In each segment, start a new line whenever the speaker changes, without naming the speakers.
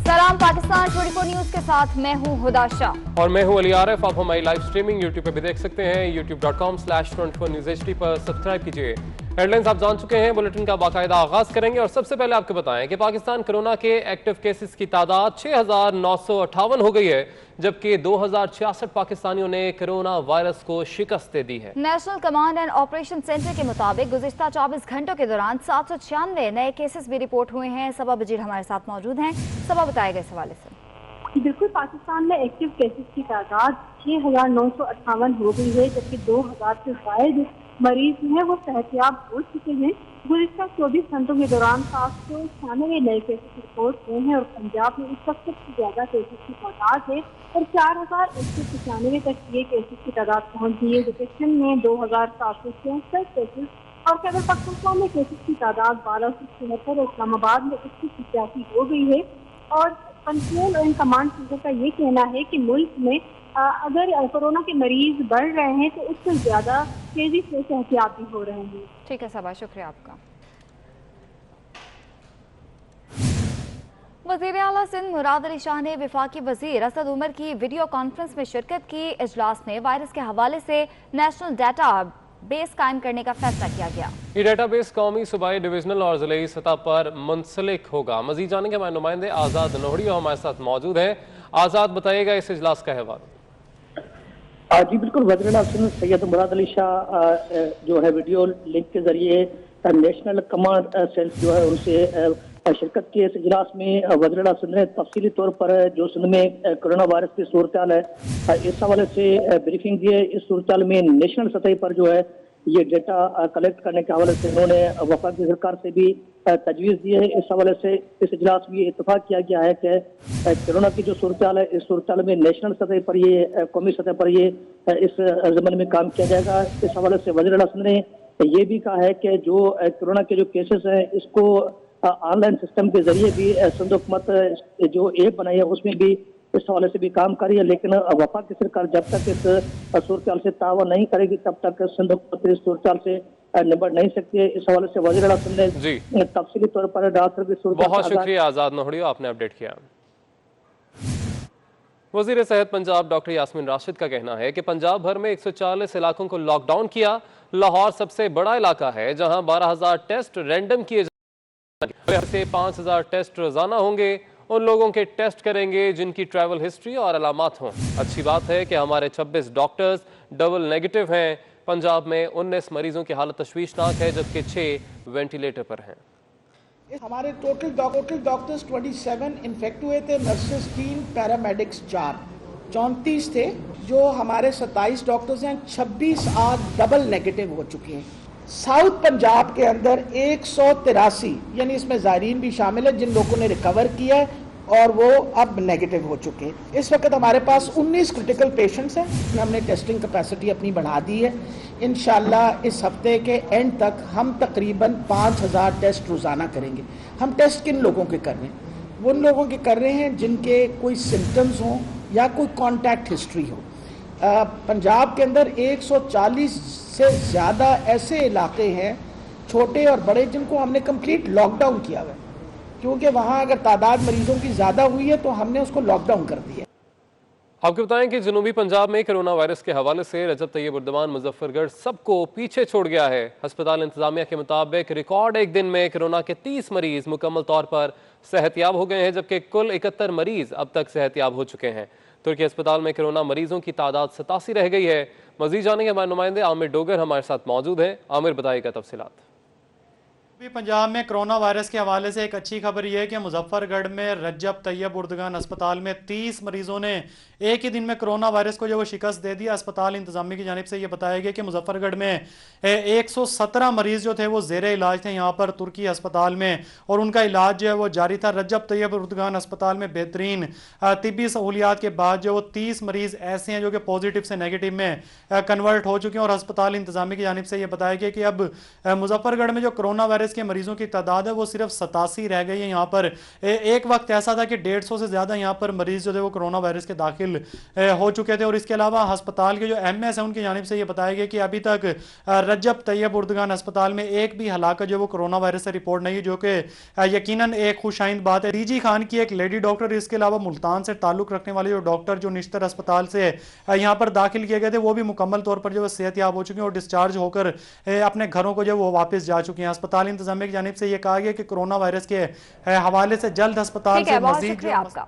सलाम पाकिस्तान 24 न्यूज के साथ मैं हूं हुदा शाह
और मैं हूं अली आरिफ। आप हमारी लाइव स्ट्रीमिंग यूट्यूब पे भी देख सकते हैं। youtube.com/24newsHD पर सब्सक्राइब कीजिए। हेडलाइंस आप जान चुके हैं, बुलेटिन का बाकायदा आगाज करेंगे और सबसे पहले आपको बताएं कि पाकिस्तान कोरोना के एक्टिव केसेस की तादाद 6,958 हो गई है, जबकि 2,066 पाकिस्तानियों ने कोरोना वायरस को शिकस्त दे दी है।
National command and operation centre के मुताबिक गुज़िश्ता 24 घंटों के दौरान 796 नए केसेस भी रिपोर्ट हुए हैं। सबा बजीर हमारे साथ मौजूद हैं। सबा बताएगा इस हवाले से।
बिल्कुल, पाकिस्तान में एक्टिव केसेस की तादाद 6,958 हो गई है, जबकि 2,000 से ज्यादा मरीज हैं वो सेहतयाब हो चुके हैं। गुज़िश्ता 24 घंटों के दौरान 796 नए केसेस रिपोर्ट हुए हैं और पंजाब में इस वक्त सबसे ज्यादा केसेस की तादाद है और 4,195 तक ये केसेस की तादाद पहुंच गई है, जबकि सिंध में 2,766 केसेस और खैबर पख्तूनख्वा में केसेस की तादाद 1,276 और इस्लामाबाद में 181 हो गई है। और कंट्रोल एंड कमांड सेंटर का ये कहना है कि मुल्क में अगर कोरोना के मरीज बढ़ रहे हैं तो उससे ज्यादा तेजी से एहतियात भी हो रहे हैं।
ठीक है सबा, शुक्रिया आपका। वज़ीर आला सिंध मुराद अली शाह ने वफाकी वज़ीर असद उमर की वीडियो कॉन्फ्रेंस में शिरकत की। इजलास में वायरस के हवाले से नेशनल डाटा बेस कायम करने का फैसला किया गया।
ये डाटाबेस कौमी, सूबाई, डिविजनल और जिले सतह पर मुंसलिक होगा। मजीद जानेंगे हमारे नुमाइंदे आज़ाद नोहड़ी हमारे साथ मौजूद है। आज़ाद, बताइएगा इस इजलास का अहवाल।
जी बिल्कुल, वज़ीर आला सिंध सैयद मुराद अली शाह जो है वीडियो लिंक के जरिए नेशनल कमांड सेंटर जो है उनसे शिरकत की। इस इजलास में वज़ीर आला सिंध ने तफसीली तौर पर जो सिंध में कोरोना वायरस की सूरत है इस हवाले से ब्रीफिंग दी है। इस सूरत में नेशनल सतह पर जो है ये डेटा कलेक्ट करने के हवाले से उन्होंने वफाकी सरकार से भी तजवीज़ दी है। इस हवाले से इस इजलास में ये इत्तफाक किया गया है कि कोरोना की जो सूरत है इस सूरत में नेशनल सतह पर ये कौमी सतह पर ये इस ज़मन में काम किया जाएगा। इस हवाले से वज़ीर आला सिंध ने ये भी कहा है कि जो कोरोना के जो केसेस हैं इसको ऑनलाइन सिस्टम के जरिए भी सिंध हुकूमत जो ऐप बनाई है उसमें भी इस हवाले से भी काम कर रही है, लेकिन वफाकी सरकार जब तक इस सूरत से तावन नहीं करेगी तब तक सिंध हुकूमत इस सूरत से निपट नहीं सकती है। इस हवाले से वज़ीर आला सिंध ने तफसीली तौर पर डॉक्टर की सूरत।
बहुत शुक्रिया आज़ाद नोहड़ी, आपने अपडेट किया। वज़ीर सेहत पंजाब डॉक्टर यास्मीन राशिद का कहना है कि पंजाब भर में 140 इलाकों को लॉकडाउन किया। लाहौर सबसे बड़ा इलाका है जहां 12,000 टेस्ट रैंडम किए से 5,000 टेस्ट रोजाना होंगे। उन लोगों के टेस्ट करेंगे जिनकी ट्रैवल हिस्ट्री और अलामात हों। अच्छी बात है कि हमारे 26 डॉक्टर्स डबल नेगेटिव हैं। पंजाब में 19 मरीजों की हालत तशवीशनाक है, जबकि 6 वेंटिलेटर पर हैं।
हमारे टोटल डॉक्टर्स 27 इन्फेक्ट हुए थे, नर्सेस 3, पैरामेडिक्स 4, 34 थे। जो हमारे 27 डॉक्टर्स हैं 26 आज डबल नेगेटिव हो चुके हैं। साउथ पंजाब के अंदर 183 यानी इसमें ज़ायरीन भी शामिल है जिन लोगों ने रिकवर किया है और वो अब नेगेटिव हो चुके हैं। इस वक्त हमारे पास 19 क्रिटिकल पेशेंट्स हैं। हमने टेस्टिंग कैपेसिटी अपनी बढ़ा दी है। इंशाल्लाह इस हफ्ते के एंड तक हम तकरीबन 5,000 टेस्ट रोज़ाना करेंगे। हम टेस्ट किन लोगों के कर रहे हैं? वो उन लोगों के कर रहे हैं जिनके कोई सिम्टम्स हों या कोई कॉन्टैक्ट हिस्ट्री हो। पंजाब के अंदर 140 से ज़्यादा ऐसे इलाके हैं छोटे और बड़े जिनको हमने कंप्लीट लॉकडाउन किया हुआ है, क्योंकि वहाँ अगर तादाद मरीजों की ज़्यादा हुई है तो हमने उसको लॉकडाउन कर दिया।
आपको बताएं कि जनूबी पंजाब में कोरोना वायरस के हवाले से रजब तैयब उर्दवान मुजफ्फरगढ़ सबको पीछे छोड़ गया है। अस्पताल इंतजामिया के मुताबिक रिकॉर्ड एक दिन में कोरोना के 30 मरीज मुकम्मल तौर पर सेहतयाब हो गए हैं, जबकि कुल 71 मरीज अब तक सेहतयाब हो चुके हैं। तुर्की अस्पताल में कोरोना मरीजों की तादाद 87 रह गई है। मजीद जानेंगे हमारे नुमाइंदे आमिर डोगर हमारे साथ मौजूद हैं। आमिर, बताइएगा तफसीलात।
पंजाब में कोरोना वायरस के हवाले से एक अच्छी खबर यह है कि मुजफ्फरगढ़ में रजब तैयब उर्दगान अस्पताल में 30 मरीजों ने एक ही दिन में कोरोना वायरस को जो वो शिकस्त दे दी। अस्पताल इंतजामिया की जानिब से यह बताया गया कि मुजफ्फरगढ़ में 117 मरीज जो थे वो ज़ेरे इलाज थे यहाँ पर तुर्की अस्पताल में, और उनका इलाज जो है वो जारी था। रजब तैयब उर्दगान अस्पताल में बेहतरीन तिब्बी सहूलियात के बाद जो वो 30 मरीज ऐसे हैं जो कि पॉजिटिव से नेगेटिव में कन्वर्ट हो चुके हैं। और अस्पताल इंतजामिया की जानिब से यह बताया गया कि अब मुजफ्फरगढ़ में जो कोरोना वायरस वायरस के मरीजों की तादाद है वो सिर्फ 87 रह गई है। यहाँ पर एक वक्त ऐसा था कि 150 से ज़्यादा यहाँ पर मरीज जो थे वो कोरोना वायरस के दाखिल हो चुके थे। और इसके अलावा अस्पताल के जो MS है उनकी जानिब से ये बताया गया कि अभी तक रजब तैयब उर्दगान अस्पताल में एक भी हलाकत जो वो कोरोना वायरस से रिपोर्ट नहीं, जो कि यकीनन एक खुशाइंद बात है। DG खान की एक लेडी डॉक्टर, इसके अलावा मुल्तान से ताल्लुक रखने वाले जो डॉक्टर जो निश्तर अस्पताल से यहाँ पर दाखिल किए गए थे वो भी मुकम्मल तौर पर जो है सेहतयाब हो चुके हैं और डिस्चार्ज होकर अपने घरों को जो वो वापस जा चुके हैं। अस्पताल इंतजामिया की जानिब से ये कहा गया कि कोरोना वायरस के हवाले से जल्द अस्पताल से मजीद।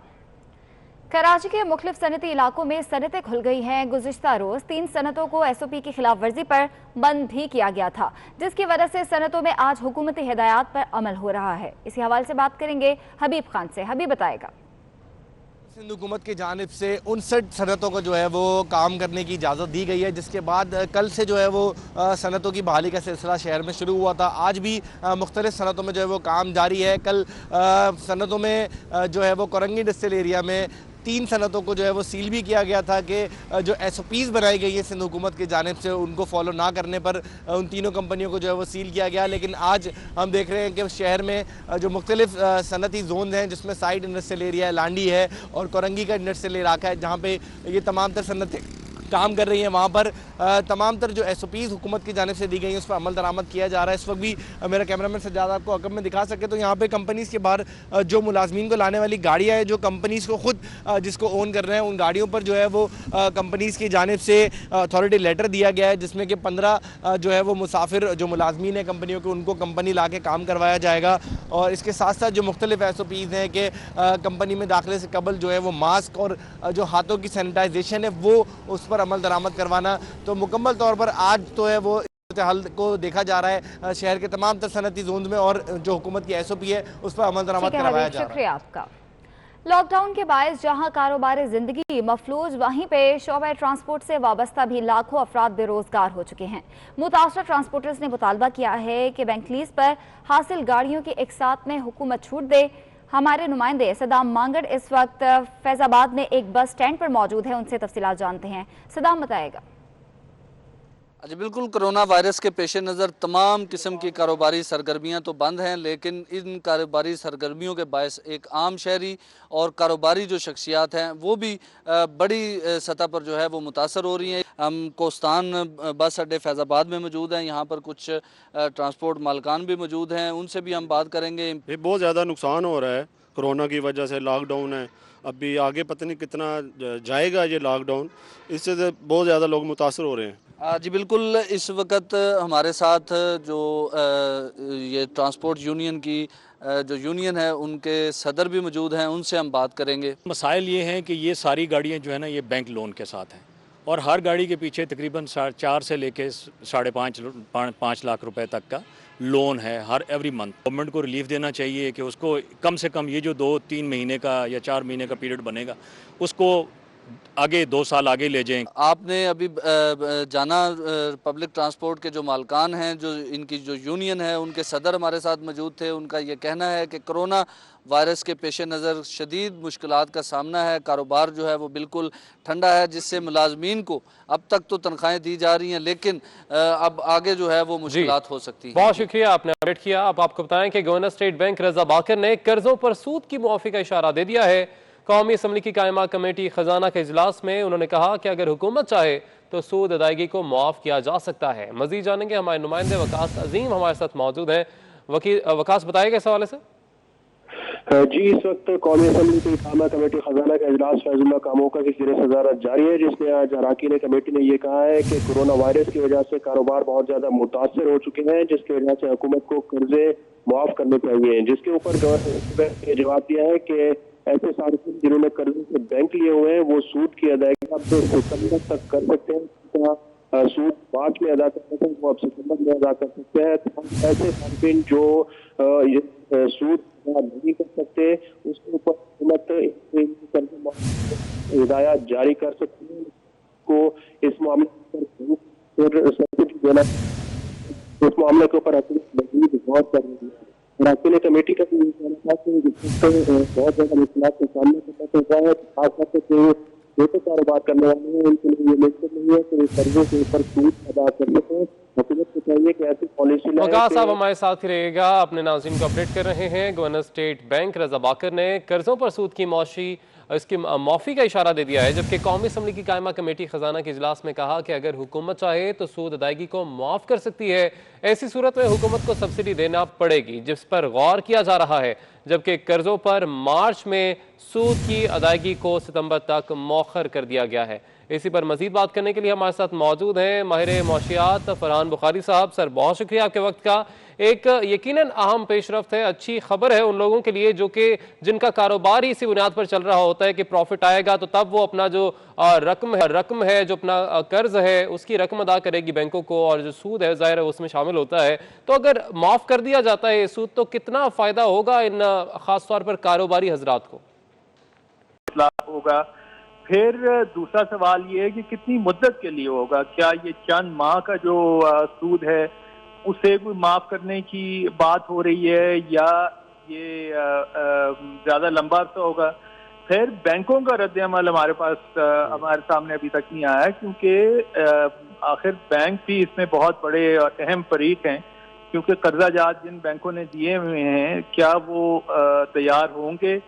कराची के मुख्तलिफ सनती इलाकों में सनतें खुल गई हैं। गुज़िश्ता रोज 3 सनतों को SOP की खिलाफ वर्जी पर बंद भी किया गया था, जिसकी वजह से सनतों में आज हुकूमती हिदायत पर अमल हो रहा है। इसी हवाले से बात करेंगे हबीब खान से। हबीब बताएगा।
सिंध हुकूमत की जानिब से 59 सनतों को जो है वो काम करने की इजाज़त दी गई है, जिसके बाद कल से जो है वो सनतों की बहाली का सिलसिला शहर में शुरू हुआ था। आज भी मुख्तलिफ सनतों में जो है वो काम जारी है। कल सनतों में जो है वो कोरंगी इंडस्ट्रियल एरिया में 3 सनतों को जो है वो सील भी किया गया था कि जो SOPs बनाई गई है सिंध हुकूमत की जानिब से उनको फॉलो ना करने पर उन तीनों कंपनियों को जो है वो सील किया गया। लेकिन आज हम देख रहे हैं कि शहर में जो मुख्तलिफ सनती जोन हैं, जिसमें साइड इंडस्ट्रियल एरिया है, लांडी है और कोरंगी का इंडस्ट्रियल इलाका है, जहाँ पे ये तमाम तर सनतें काम कर रही हैं, वहाँ पर तमाम तर जो SOPs हुकूमत की जानिब से दी गई हैं उस पर अमल दरामद किया जा रहा है। इस वक्त भी मेरा कैमरामैन सज्जाद आपको अकब में दिखा सके तो यहाँ पे कंपनीज़ के बाहर जो मुलाजमीन को लाने वाली गाड़ियाँ हैं, जो कंपनीज़ को खुद जिसको ओन कर रहे हैं, उन गाड़ियों पर जो है वो कंपनीज़ की जानिब से अथॉरिटी लेटर दिया गया है, जिसमें कि 15 जो है वो मुसाफिर जो मुलाजमीन हैं कंपनियों के, उनको कंपनी ला के काम करवाया जाएगा। और इसके साथ साथ जो मुख्तलिफ SOPs हैं कि कंपनी में दाखिले से कबल जो है वो मास्क और जो हाथों की सैनिटाइजेशन है वो उस पर अमल दरामद करवाना। तो मुकम्मल तौर पर आज तो है वो हल को देखा जा रहा है शहर के तमाम तर सनती जोन में और जो हुकूमत की SOP है उस पर अमल दरामद करवाया जा रहा है।
शुक्रिया आपका। लॉकडाउन के बायस जहां कारोबार जिंदगी मफलूज, वहीं पे शोबे ट्रांसपोर्ट से वाबस्ता भी लाखों अफराद बेरोजगार हो चुके हैं। मुतासर ट्रांसपोर्टर्स ने मुतालबा किया है कि बैंक लीज पर हासिल गाड़ियों की एक साथ में हुकूमत छूट दे। हमारे नुमाइंदे सदाम मांगड़ इस वक्त फैजाबाद में एक बस स्टैंड पर मौजूद है, उनसे तफसीलात जानते हैं। सदाम बताएगा।
अच्छा, बिल्कुल कोरोना वायरस के पेश नज़र तमाम किस्म की कारोबारी सरगर्मियां तो बंद हैं, लेकिन इन कारोबारी सरगर्मियों के बायस एक आम शहरी और कारोबारी जो शख्सियात हैं वो भी बड़ी सतह पर जो है वो मुतासर हो रही हैं। हम कोस्तान बस अड्डे फैज़ाबाद में मौजूद हैं, यहाँ पर कुछ ट्रांसपोर्ट मालकान भी मौजूद हैं, उनसे भी हम बात करेंगे।
ये बहुत ज़्यादा नुकसान हो रहा है कोरोना की वजह से, लॉकडाउन है, अभी आगे पता नहीं कितना जाएगा ये लॉकडाउन, इससे बहुत ज़्यादा लोग मुतासर हो रहे हैं।
जी बिल्कुल, इस वक्त हमारे साथ जो ये ट्रांसपोर्ट यूनियन की जो यूनियन है उनके सदर भी मौजूद हैं, उनसे हम बात करेंगे।
मसाइल ये हैं कि ये सारी गाड़ियाँ जो है ना ये बैंक लोन के साथ हैं और हर गाड़ी के पीछे तकरीबन 4 से लेके 5.5 लाख रुपए तक का लोन है हर एवरी मंथ। गवर्नमेंट को रिलीफ देना चाहिए कि उसको कम से कम ये जो 2-3 महीने का या 4 महीने का पीरियड बनेगा उसको आगे 2 साल आगे ले जाएं।
आपने अभी जाना पब्लिक ट्रांसपोर्ट के जो मालकान हैं, जो इनकी जो यूनियन है, उनके सदर हमारे साथ मौजूद थे। उनका ये कहना है कि कोरोना वायरस के पेश नज़र शदीद मुश्किलात का सामना है, कारोबार जो है वो बिल्कुल ठंडा है, जिससे मुलाजमीन को अब तक तो तनख्वाहें दी जा रही हैं, लेकिन अब आगे जो है वो मुश्किलात हो सकती है।
बहुत शुक्रिया, आपने अपडेट किया। अब आपको बताएं कि गवर्नर स्टेट बैंक रजा बाकर ने कर्जों पर सूद की मुआफी का इशारा दे दिया है। कौमी असम्बली की कायमा कमेटी खजाना के इजलास में उन्होंने कहा कि अगर हुकूमत चाहे तो सूद अदायगी को मुआफ किया जा सकता है। मजीद जानेंगे, हमारे नुमाइंदे वकास अजीम हमारे साथ मौजूद हैं। वकास बताएगा इस हवाले से।
जी, इस वक्त कौमी असम्बली की कायमा कमेटी खजाना का इजलास फैजुल्लाह कामोका की ज़ेर सदारत जारी है, जिसमें आज अराकीन कमेटी ने यह कहा है कि कोरोना वायरस की वजह से कारोबार बहुत ज्यादा मुतासर हो चुके हैं, जिसकी वजह से हुकूमत को कर्जे मुआफ करने चाहिए। जिसके ऊपर गवर्नर ने जवाब दिया है कि ऐसे सार्फिन जिन्होंने कर्जे से बैंक लिए हुए हैं वो सूद की अदायगी अब सितंबर तक कर सकते हैं। सूद मार्च में अदा कर सकते हैं वो अब सितंबर में अदा कर सकते हैं। तो ऐसे सार्फिन जो सूद नहीं कर सकते उसके ऊपर हुकूमत हिदायत जारी कर सकती है को इस मामले पर सब्सिडी देना, इस मामले के ऊपर मजीद गौर कर रही है। अराकीन कमेटी का भी कहना था कि बहुत ज्यादा मुश्किलात का सामना करना पड़ रहा है, खासतौर से छोटे कारोबार करने वाले हैं उनके लिए ये मुमकिन नहीं है कि कर्जों के ऊपर सूद अदा कर सकें। हुकूमत को चाहिए कि ऐसी पॉलिसी लाए
वकास साहब
कि
हमारे साथ ही रहेगा, अपने नाज़रीन को अपडेट कर रहे हैं। गवर्नर स्टेट बैंक रजा बाकर ने कर्जों पर सूद की इसकी माफ़ी का इशारा दे दिया है, जबकि कौमी असम्बली की कायमा कमेटी खजाना के इजलास में कहा कि अगर हुकूमत चाहे तो सूद अदायगी को माफ़ कर सकती है। ऐसी सूरत में हुकूमत को सब्सिडी देना पड़ेगी, जिस पर गौर किया जा रहा है, जबकि कर्जों पर मार्च में सूद की अदायगी को सितंबर तक मौखर कर दिया गया है। इसी पर मजीद बात करने के लिए हमारे साथ मौजूद हैं माहिर मौशियात फरहान बुखारी साहब। सर, बहुत शुक्रिया आपके वक्त का। एक यकीनन अहम पेशरफ्त है, अच्छी खबर है उन लोगों के लिए जो कि जिनका कारोबार ही इसी बुनियाद पर चल रहा होता है कि प्रॉफिट आएगा तो तब वो अपना जो रकम है जो अपना कर्ज है उसकी रकम अदा करेगी बैंकों को, और जो सूद है ज़ाहिर है उसमें शामिल होता है। तो अगर माफ़ कर दिया जाता है ये सूद तो कितना फ़ायदा होगा इन ख़ास तौर पर कारोबारी हजरात को?
होगा। फिर दूसरा सवाल ये है कि कितनी मुद्दत के लिए होगा। क्या ये चंद माह का जो सूद है उसे कोई माफ करने की बात हो रही है या ये ज्यादा लंबा अर्सा होगा? फिर बैंकों का रद्द अमल हमारे सामने अभी तक नहीं आया, क्योंकि आखिर बैंक भी इसमें बहुत बड़े और अहम फरीक हैं, क्योंकि कर्जा जात जिन बैंकों ने दिए हुए हैं क्या वो तैयार होंगे?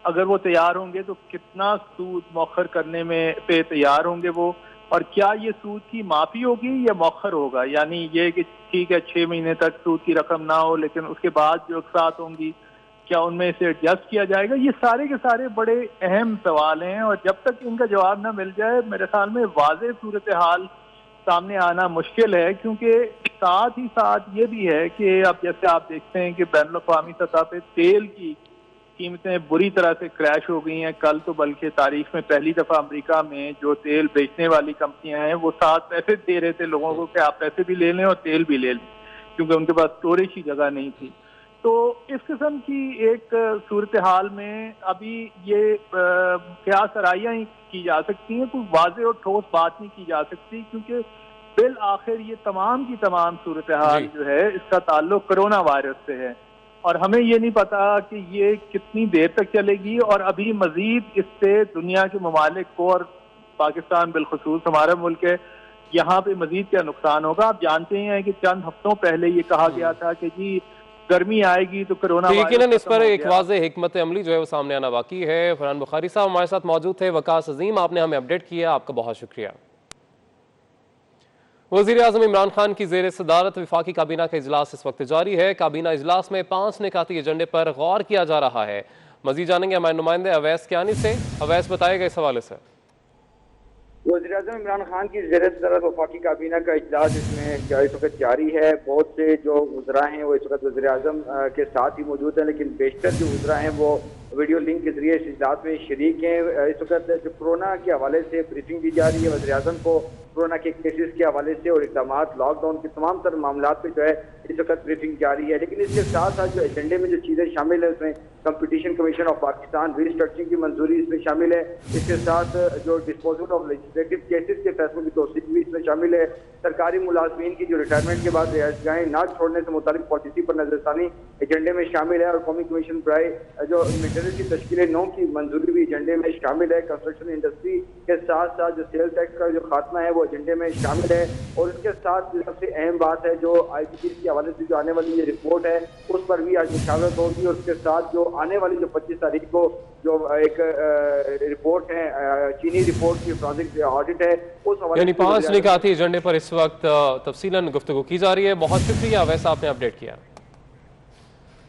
अगर वो तैयार होंगे तो कितना सूद मौखर करने में पे तैयार होंगे वो, और क्या ये सूद की माफी होगी या मौखर होगा? यानी ये कि ठीक है 6 महीने तक सूद की रकम ना हो, लेकिन उसके बाद जो अक़सात होंगी क्या उनमें से एडजस्ट किया जाएगा? ये सारे के सारे बड़े अहम सवाल हैं, और जब तक इनका जवाब ना मिल जाए मेरे ख्याल में वाज़ेह सूरत हाल सामने आना मुश्किल है। क्योंकि साथ ही साथ ये भी है कि अब जैसे आप देखते हैं कि बैनुल-अक़वामी सतह पे तेल की कीमतें बुरी तरह से क्रैश हो गई हैं। कल तो बल्कि तारीख में पहली दफा अमेरिका में जो तेल बेचने वाली कंपनियां हैं वो 7 पैसे दे रहे थे लोगों को कि आप पैसे भी ले लें और तेल भी ले लें, क्योंकि उनके पास स्टोरेज की जगह नहीं थी। तो इस किस्म की एक सूरत हाल में अभी ये क्या सराहियां की जा सकती हैं, कोई वाज़ेह और ठोस बात नहीं की जा सकती, क्योंकि बिल आखिर ये तमाम की तमाम सूरत हाल जो है इसका ताल्लुक कोरोना वायरस से है, और हमें ये नहीं पता कि ये कितनी देर तक चलेगी, और अभी मजीद इससे दुनिया के ममालिक को और पाकिस्तान बिलखुसूस हमारा मुल्क है यहाँ पे मजीद क्या नुकसान होगा। आप जानते हैं कि चंद हफ्तों पहले ये कहा गया था कि जी गर्मी आएगी तो कोरोना
यकीनन इस पर एक वाज़ेह हिकमत अमली जो है वो सामने आना बाकी है। फरहान बुखारी साहब हमारे साथ मौजूद थे। वकास अजीम, आपने हमें अपडेट किया, आपका बहुत शुक्रिया। वज़ीर आज़म इमरान खान की ज़ेर सदारत वफाकी काबीना का इजलास इस वक्त जारी है। काबीना इजलास में 5 निकाती एजेंडे पर गौर किया जा रहा है। मज़ीद जानेंगे हमारे नुमाइंदे अवैस कियानी से। अवैस, बताएगा इस हवाले से।
वज़ीर आज़म इमरान खान की ज़ेर सदारत वफाकी काबीना का इजलास इसमें इस वक्त जारी है। बहुत से जो वज़रा हैं वो इस वक्त वज़ीर आज़म के साथ ही मौजूद हैं, लेकिन बेशतर जो वज़रा हैं वो वीडियो लिंक के जरिए इस इजलास में शरीक हैं। इस वक्त जो कोरोना के हवाले से ब्रीफिंग दी जा रही है वज़ीर आज़म को, कोरोना के केसेस के हवाले से और इक़दाम लॉकडाउन के तमाम तर मामला पे जो है इस वक्त ब्रीफिंग जारी है। लेकिन इसके साथ साथ जो एजेंडे में जो चीज़ें शामिल है उसमें competition commission of Pakistan restructuring की मंजूरी इसमें शामिल है। इसके साथ जो डिस्पोजल ऑफ लेजिस्लेटिव केसेस के फैसलों की तौसीक भी इसमें शामिल है। सरकारी मुलाजमीन की जो रिटायरमेंट के बाद रिहाइशगाहें ना छोड़ने से मुतालिक पॉलिसी पर नजरसानी एजेंडे में शामिल है, और कौमी कमीशन बराए जो मिलिट्री की तश्कील 9 की मंजूरी भी एजेंडे में शामिल है। कंस्ट्रक्शन इंडस्ट्री के साथ साथ जो सेल टैक्स का जो खात्मा है वो एजेंडे में शामिल है। और इसके साथ सबसे अहम बात है जो IPP के हवाले से जो आने वाली ये रिपोर्ट है उस पर भी आज मुशावरत होगी, और उसके साथ जो आने वाली जो 25 तारीख को जो एक रिपोर्ट है चीनी रिपोर्ट की फॉरेंसिक ऑडिट है उस हवाले
यानी 5 निकाती एजेंडे पर इस वक्त तफसीलन गुफ्तगू की जा रही है। बहुत शुक्रिया वैसा आपने अपडेट किया।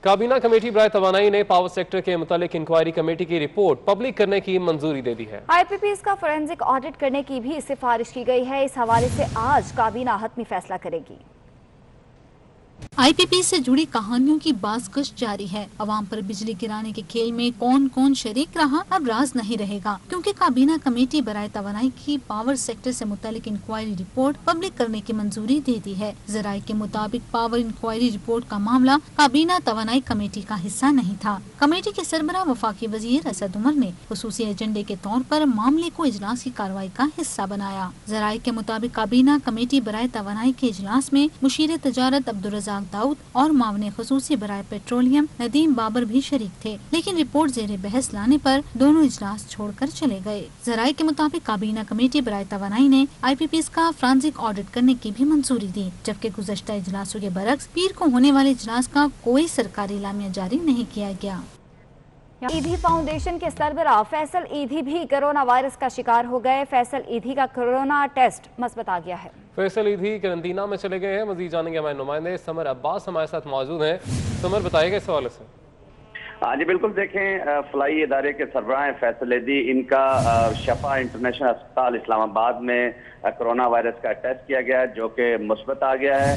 काबीना कमेटी बराए तवानाई ने पावर सेक्टर के मुतालिक इंक्वायरी कमेटी की रिपोर्ट पब्लिक करने की मंजूरी दे दी है।
IPPs का फोरेंसिक ऑडिट करने की भी सिफारिश की गई है। इस हवाले से आज काबीना हतमी फैसला करेगी।
IPP से जुड़ी कहानियों की बाज़कश जारी है। अवाम पर बिजली गिराने के खेल में कौन कौन शरीक रहा अब राज नहीं रहेगा, क्योंकि काबीना कमेटी बराए तवानाई की पावर सेक्टर से मुतालिक इंक्वायरी रिपोर्ट पब्लिक करने की मंजूरी दे दी है। ज़राए के मुताबिक पावर इंक्वायरी रिपोर्ट का मामला काबीना तवानाई कमेटी का हिस्सा नहीं था। कमेटी के सरबराह वफाकी वजीर असद उमर ने खुसूसी एजेंडे के तौर पर मामले को इजलास की कार्रवाई का हिस्सा बनाया। ज़राए के मुताबिक काबीना कमेटी बराए तवानाई के इजलास में मुशीर तजारत अब्दुल अब्दुर्रज़ाक दाऊद और मावने ख़ुसूसी बराए पेट्रोलियम नदीम बाबर भी शरीक थे, लेकिन रिपोर्ट ज़ेरे बहस लाने पर दोनों इजलास छोड़कर चले गए। ज़राए के मुताबिक काबीना कमेटी बराए तवानाई ने IPPs का फ्रांसिक ऑडिट करने की भी मंजूरी दी, जबकि गुज़श्ता इजलासों के बरक्स पीर को होने वाले इजलास का कोई सरकारी इलामिया जारी नहीं किया गया।
ईधी फाउंडेशन के सरबराह फैसल ईधी भी कोरोना वायरस का शिकार हो गए। फैसल ईधी का कोरोना टेस्ट मस्बत आ गया है।
फैसल ईधी करंतना में चले गए हैं। मजीद जानेंगे हमारे नुमाइंदे समर अब्बास हमारे साथ मौजूद हैं। समर, बताइएगा इस हवाले से।
हाँ जी बिल्कुल, देखें फलाई इदारे के सरबराह फैसल ईदी, इनका शफा इंटरनेशनल अस्पताल इस्लामाबाद में कोरोना वायरस का टेस्ट किया गया जो कि मुस्बत आ गया है।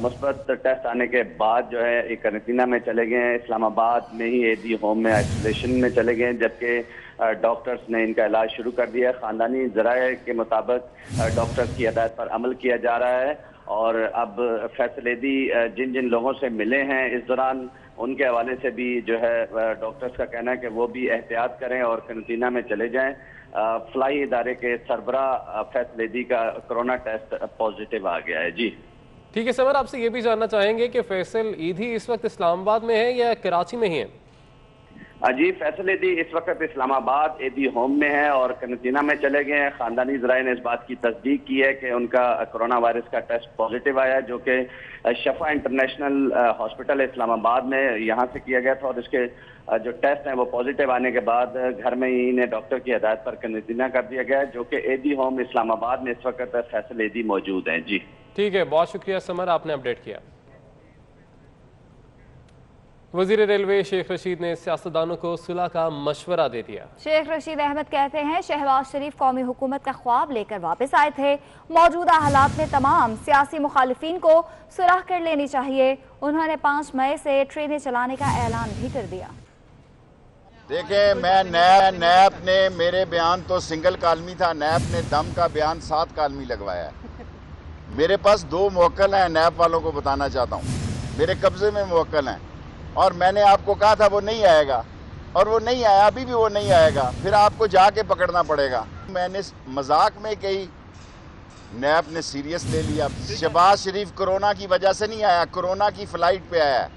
मुस्बत टेस्ट आने के बाद जो है करंतना में चले गए हैं। इस्लामाबाद में ही ईदी होम में आइसोलेशन में चले गए, जबकि डॉक्टर्स ने इनका इलाज शुरू कर दिया। ख़ानदानी ज़राए के मुताबिक डॉक्टर्स की हदायत पर अमल किया जा रहा है और अब फैसल ईदी जिन जिन लोगों से मिले हैं इस दौरान उनके हवाले से भी जो है डॉक्टर्स का कहना है कि वो भी एहतियात करें और करंतना में चले जाएं। फलाई इदारे के सरबराह फैसल ईदी का कोरोना टेस्ट पॉजिटिव आ गया है। जी
ठीक है समर, आपसे ये भी जानना चाहेंगे कि फैसल ईदी इस वक्त इस्लामाबाद में है या कराची में ही है?
जी, फैसल ईदी इस वक्त इस्लामाबाद ईदी होम में है और करंतना में चले गए हैं। खानदानी ज़राए ने इस बात की तस्दीक की है कि उनका कोरोना वायरस का टेस्ट पॉजिटिव आया, जो कि शफा इंटरनेशनल हॉस्पिटल इस्लामाबाद में यहाँ से किया गया था और इसके जो टेस्ट हैं वो पॉजिटिव आने के बाद घर में ही इन्हें डॉक्टर की हदायत पर करंतना कर दिया गया, जो कि ईदी होम इस्लामाबाद में इस वक्त फैसल ईदी मौजूद हैं। जी
ठीक है, बहुत शुक्रिया समर, आपने अपडेट किया। वजीर रेलवे शेख रशीद ने सियासतदानों को सुलह का मशवरा दे दिया। शेख रशीद अहमद कहते हैं शहबाज शरीफ कौमी हुकूमत का ख्वाब लेकर वापस आए थे। मौजूदा हालात में तमाम सियासी मुखालिफिन को सुलह कर लेनी चाहिए। उन्होंने 5 मई से ट्रेनें चलाने का ऐलान भी कर दिया।
देखें, मैं नैप ने मेरे बयान तो सिंगल कालमी था, नैप ने दम का बयान 7 कालमी लगवाया है। मेरे पास 2 मुवक्किल हैं, नैप वालों को बताना चाहता हूँ, मेरे कब्जे में मुवक्किल हैं और मैंने आपको कहा था वो नहीं आएगा और वो नहीं आया, अभी भी वो नहीं आएगा, फिर आपको जाके पकड़ना पड़ेगा। मैंने मजाक में कही, नैप ने सीरियस ले लिया। शहबाज शरीफ कोरोना की वजह से नहीं आया, कोरोना की फ्लाइट पे आया।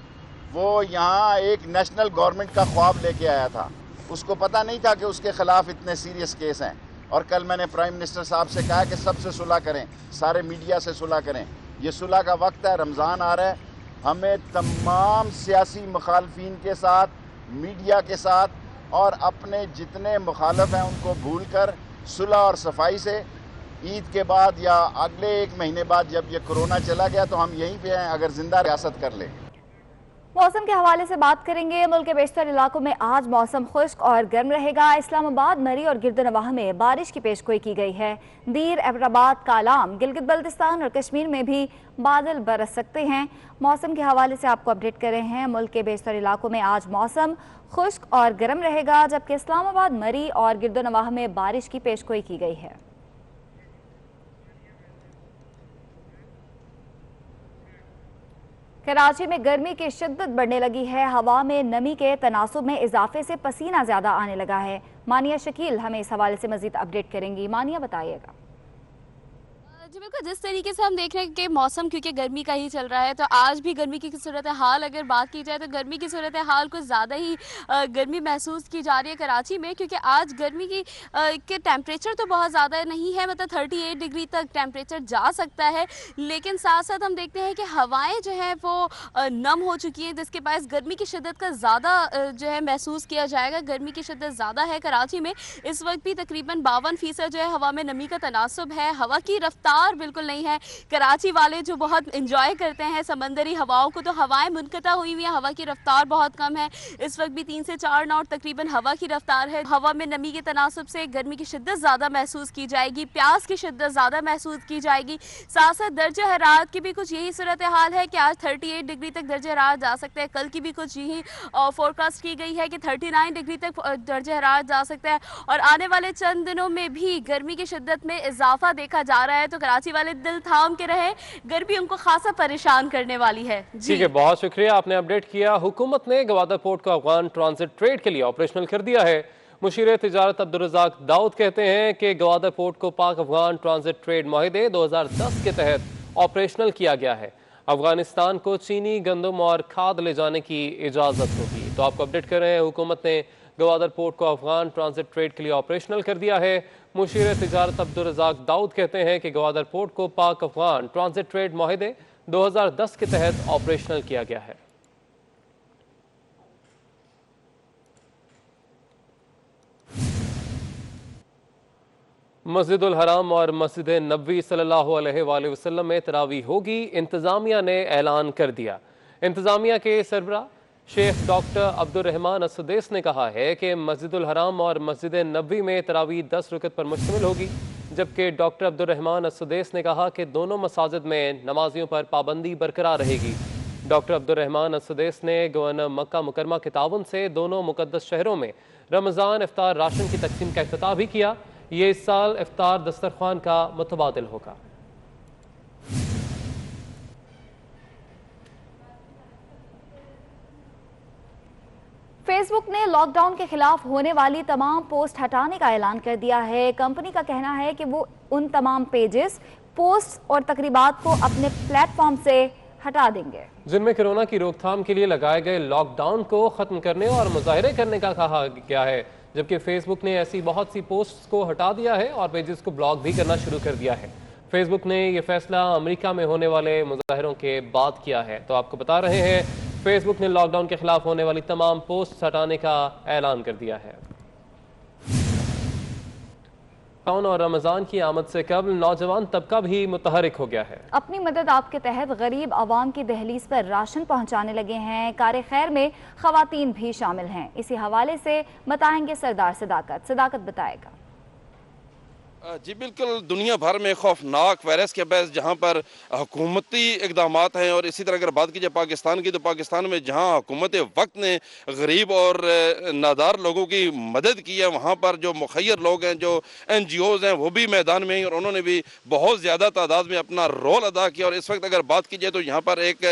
वो यहाँ एक नेशनल गवर्नमेंट का ख्वाब लेके आया था, उसको पता नहीं था कि उसके खिलाफ इतने सीरियस केस हैं। और कल मैंने प्राइम मिनिस्टर साहब से कहा कि सबसे सुलह करें, सारे मीडिया से सुलह करें। ये सुलह का वक्त है, रमज़ान आ रहा है, हमें तमाम सियासी मुखालफिन के साथ, मीडिया के साथ और अपने जितने मुखालफ हैं उनको भूल कर सुलह और सफाई से ईद के बाद या अगले 1 महीने बाद जब ये कोरोना चला गया तो हम यहीं पे हैं, अगर जिंदा रियासत कर लें।
मौसम के हवाले से बात करेंगे। मुल्क के बेशतर इलाकों में आज मौसम खुश्क और गर्म रहेगा। इस्लामाबाद, मरी और गिरदनवाह में बारिश की पेशगोई की गई है। दीर, एबराबाद, कालाम, गिलगित बल्तिस्तान और कश्मीर में भी बादल बरस सकते हैं। मौसम के हवाले से आपको अपडेट कर रहे हैं। मुल्क के बेशतर इलाकों में आज मौसम खुश्क और गर्म रहेगा, जबकि इस्लामाबाद, मरी और गिरदनवाह में बारिश की पेशगोई की गई है। कराची में गर्मी की शिद्दत बढ़ने लगी है। हवा में नमी के तनासुब में इजाफे से पसीना ज्यादा आने लगा है। मानिया शकील हमें इस हवाले से मजीद अपडेट करेंगी। मानिया, बताइएगा।
जी बिल्कुल, जिस तरीके से हम देख रहे हैं कि मौसम क्योंकि गर्मी का ही चल रहा है, तो आज भी गर्मी की सूरत हाल अगर बात की जाए तो गर्मी की सूरत हाल कुछ ज़्यादा ही गर्मी महसूस की जा रही है कराची में, क्योंकि आज गर्मी की के टेम्परेचर तो बहुत ज़्यादा नहीं है, मतलब 38 डिग्री तक टेम्परेचर जा सकता है, लेकिन साथ साथ हम देखते हैं कि हवाएँ जो हैं वो नम हो चुकी हैं, जिसके बायस गर्मी की शिद्दत का ज़्यादा जो है महसूस किया जाएगा। गर्मी की शिद्दत ज़्यादा है कराची में। इस वक्त भी तकरीबन 52% जो है हवा में नमी का तनासुब है। हवा की रफ्तार बिल्कुल नहीं है। कराची वाले जो बहुत इंजॉय करते हैं समंदरी हवाओं को, तो हवाएं मुनक़ता हुई हुई हैं, हवा की रफ्तार बहुत कम है। इस वक्त भी 3 से 4 नॉट तकरीबन हवा की रफ्तार है। हवा में नमी के तनासुब से गर्मी की शिद्दत ज़्यादा महसूस की जाएगी, प्यास की शिद्दत ज़्यादा महसूस की जाएगी। साथ साथ दर्जे हरारत की भी कुछ यही सूरत हाल है कि आज 38 डिग्री तक दर्जे हरारत जा सकते हैं। कल की भी कुछ यही फोरकास्ट की गई है कि 39 डिग्री तक दर्जे हरारत जा सकता है और आने वाले चंद दिनों में भी गर्मी की शिद्दत में इजाफा देखा जा रहा है। तो कराची वाले दिल थाम के रहे, गर्मी उनको खासा परेशान करने वाली है।
ठीक है, बहुत शुक्रिया, आपने अपडेट किया। हुकूमत ने गवादर पोर्ट को अफगान ट्रांजिट ट्रेड के लिए ऑपरेशनल कर दिया है। मुशीर तिजारत अब्दुर्रज़ाक दाऊद कहते हैं कि गवादर पोर्ट को पाक अफगान ट्रांजिट ट्रेड माहिदे 2010 के तहत ऑपरेशनल किया गया है। अफगानिस्तान को चीनी गंदम और खाद ले जाने की इजाज़त होगी। तो आपको अपडेट कर रहे हैं, हुकूमत ने गवादर पोर्ट को अफगान ट्रांजिट ट्रेड के लिए ऑपरेशनल कर दिया है। मुशीर तिजारत अब्दुल रज़ाक दाऊद कहते हैं कि गवादर पोर्ट को पाक अफगान ट्रांजिट ट्रेड माहिदे 2010 के तहत ऑपरेशनल किया गया है। मस्जिदुल हराम और मस्जिद नबवी सल्लल्लाहु अलैहि वसल्लम में तरावीह होगी, इंतजामिया ने ऐलान कर दिया। इंतजामिया के सरबराह शेख डॉक्टर अब्दुल रहमान असुदेस ने कहा है कि मस्जिदुल हराम और मस्जिद नबवी में तरावीह 10 रुकत पर मुश्तमिल होगी, जबकि डॉक्टर अब्दुल रहमान असुदेस ने कहा कि दोनों मसाजिद में नमाजियों पर पाबंदी बरकरार रहेगी। डॉक्टर अब्दुल रहमान असुदेस ने गवर्नर मक्का मुकरमा के ताउन से दोनों मुकद्दस शहरों में रमज़ान इफ्तार राशन की तकसीम का इफ्तिताह भी किया। ये इस साल इफ्तार दस्तरखान का मुतबादिल होगा।
फेसबुक ने लॉकडाउन के खिलाफ होने वाली तमाम पोस्ट हटाने का ऐलान कर दिया है। कंपनी का कहना है कि वो उन तमाम पेजेस, पोस्ट और तकरीबात को अपने प्लेटफॉर्म से हटा देंगे
जिनमें कोरोना की रोकथाम के लिए लगाए गए लॉकडाउन को खत्म करने और मुजाहरे करने का कहा गया है, जबकि फेसबुक ने ऐसी बहुत सी पोस्ट्स को हटा दिया है और पेजेस को ब्लॉक भी करना शुरू कर दिया है। फेसबुक ने यह फैसला अमेरिका में होने वाले मुजाहरों के बाद किया है। तो आपको बता रहे हैं, फेसबुक ने लॉकडाउन के खिलाफ होने वाली तमाम पोस्ट हटाने का ऐलान कर दिया है। लॉकडाउन और रमजान की आमद से कबल नौजवान तबका भी मुतहरिक हो गया है।
अपनी मदद आपके तहत गरीब आवाम की दहलीज पर राशन पहुंचाने लगे हैं। कार खैर में खवातीन भी शामिल हैं। इसी हवाले से बताएंगे सरदार सदाकत बताएगा।
जी बिल्कुल, दुनिया भर में खौफनाक वायरस के बायस जहाँ पर हुकूमती इकदाम हैं, और इसी तरह अगर बात की जाए पाकिस्तान की, तो पाकिस्तान में जहाँ हुकूमत वक्त ने गरीब और नादार लोगों की मदद की है, वहाँ पर जो मुखैर लोग हैं, जो NGOs हैं, वो भी मैदान में हैं और उन्होंने भी बहुत ज़्यादा तादाद में अपना रोल अदा किया। और इस वक्त अगर बात की जाए तो यहाँ पर एक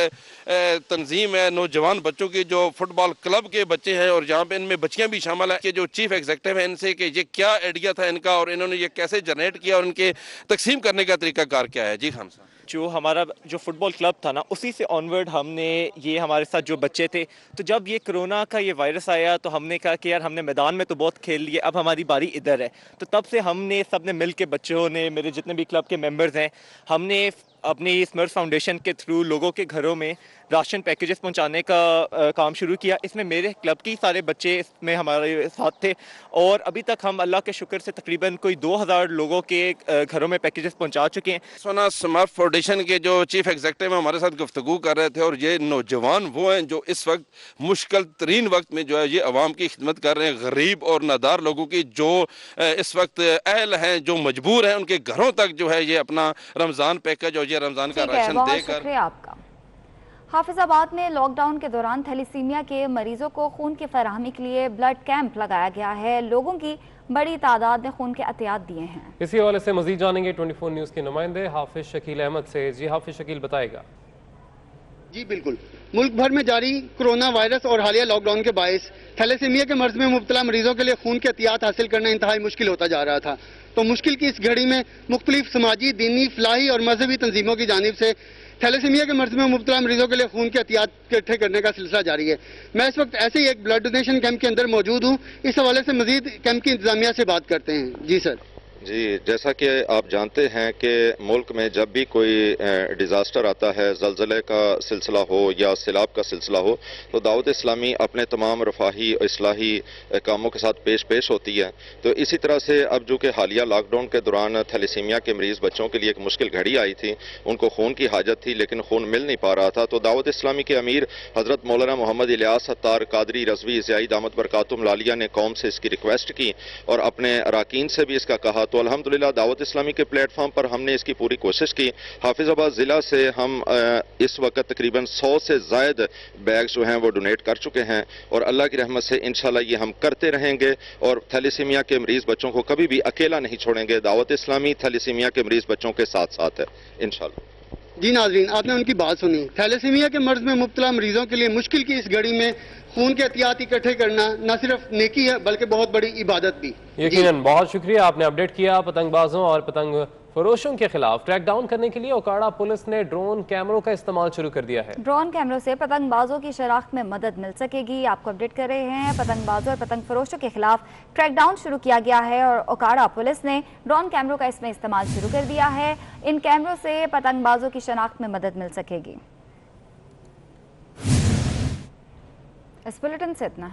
तंजीम है नौजवान बच्चों की, जो फुटबॉल क्लब के बच्चे हैं, और यहाँ पर इनमें बच्चियाँ भी शामिल हैं कि जो चीफ एग्जीक्यूटिव है इनसे कि ये क्या आइडिया था इनका और इन्होंने ये कैसे जनरेट किया और उनके तकसीम करने का तरीकाकार क्या है। जी खान साहब,
जो हमारा जो फुटबॉल क्लब था ना, उसी से ऑनवर्ड हमने ये हमारे साथ जो बच्चे थे, तो जब ये कोरोना का ये वायरस आया तो हमने कहा कि यार हमने मैदान में तो बहुत खेल लिए, अब हमारी बारी इधर है। तो तब से हमने सबने मिल के, बच्चों ने, मेरे जितने भी क्लब के मेंबर्स हैं, हमने अपनी स्मर्थ फाउंडेशन के थ्रू लोगों के घरों में राशन पैकेजेस पहुंचाने का काम शुरू किया। इसमें मेरे क्लब के सारे बच्चे इसमें हमारे साथ थे और अभी तक हम अल्लाह के शुक्र से तकरीबन कोई 2000 लोगों के घरों में पैकेजेस पहुंचा चुके हैं।
सोना स्मर्थ फाउंडेशन के जो चीफ एग्जीक्यूटिव हमारे साथ गुफ्तगू कर रहे थे, और ये नौजवान वो हैं जो इस वक्त मुश्किल तरीन वक्त में जो है ये अवाम की खिदमत कर रहे हैं, गरीब और नादार लोगों की जो इस वक्त अहल हैं, जो मजबूर हैं, उनके घरों तक जो है ये अपना रमज़ान पैकेज और ये रमज़ान का राशन देकर।
आपका हाफिजाबाद में लॉकडाउन के दौरान थैलीसीमिया के मरीजों को खून की फराहमी के लिए ब्लड कैंप लगाया गया है। लोगों की बड़ी तादाद ने खून के एहतियात दिए हैं।
इसी हवाले से मजीद जानेंगे 24 न्यूज़ के नुमाइंदे हाफिज शकील अहमद से। जी हाफिज शकील, बताएगा।
जी बिल्कुल, मुल्क भर में जारी कोरोना वायरस और हालिया लॉकडाउन के बायस थैलेसीमिया के मर्ज में मुब्तला मरीजों के लिए खून के एहतियात हासिल करना इंतहाई मुश्किल होता जा रहा था। तो मुश्किल की इस घड़ी में मुख्तलिफ समाजी, दीनी, फलाही और मजहबी तंजीमों की जानिब से थैलेसीमिया के मर्ज में मुब्तला मरीजों के लिए खून के एहतियात इकट्ठे करने का सिलसिला जारी है। मैं इस वक्त ऐसे ही एक ब्लड डोनेशन कैंप के अंदर मौजूद हूँ। इस हवाले से मजीद कैंप की इंतजामिया से बात करते हैं। जी सर।
जी, जैसा कि आप जानते हैं कि मुल्क में जब भी कोई डिज़ास्टर आता है, ज़लज़ले का सिलसिला हो या सैलाब का सिलसिला हो, तो दावत इस्लामी अपने तमाम रफाही और इस्लाही कामों के साथ पेश होती है। तो इसी तरह से अब जो कि हालिया लॉकडाउन के दौरान थैलेसीमिया के मरीज़ बच्चों के लिए एक मुश्किल घड़ी आई थी, उनको खून की हाजत थी लेकिन खून मिल नहीं पा रहा था। तो दावत इस्लामी के अमीर हज़रत मौलाना मोहम्मद इलियास सत्तार कादरी रज़वी ज़ियाई दामत बरकातुहुम लालिया ने कौम से इसकी रिक्वेस्ट की और अपने अराकीन से भी इसका कहा। तो अल्हम्दुलिल्लाह दावत इस्लामी के प्लेटफॉर्म पर हमने इसकी पूरी कोशिश की। हाफिजाबाद ज़िला से हम इस वक्त तकरीबन 100 से ज़ायद बैग्स जो हैं वो डोनेट कर चुके हैं और अल्लाह की रहमत से इंशाल्लाह ये हम करते रहेंगे और थैलेसीमिया के मरीज़ बच्चों को कभी भी अकेला नहीं छोड़ेंगे। दावत इस्लामी थैलेसीमिया के मरीज़ बच्चों के साथ साथ है इंशाल्लाह।
जी नाज़रीन, आपने उनकी बात सुनी। थैलेसीमिया के मर्ज में मुब्तला मरीजों के लिए मुश्किल की इस घड़ी में खून के एहतियात इकट्ठे करना न सिर्फ नेकी है बल्कि बहुत बड़ी इबादत भी।
यकीनन। बहुत शुक्रिया, आपने अपडेट किया। पतंगबाजों और पतंग फरोशों के खिलाफ क्रैकडाउन करने के लिए ओकाड़ा पुलिस ने ड्रोन कैमरों का इस्तेमाल शुरू कर दिया है।
ड्रोन कैमरों से पतंगबाजों की शनाख्त में मदद मिल सकेगी। आपको अपडेट कर रहे हैं, पतंगबाजों और पतंग फरोशों के खिलाफ क्रैकडाउन शुरू किया गया है और ओकाड़ा पुलिस ने ड्रोन कैमरों का इसमें इस्तेमाल शुरू कर दिया है। इन कैमरों से पतंगबाजों की शनाख्त में मदद मिल सकेगी। इस बुलेटिन से इतना है।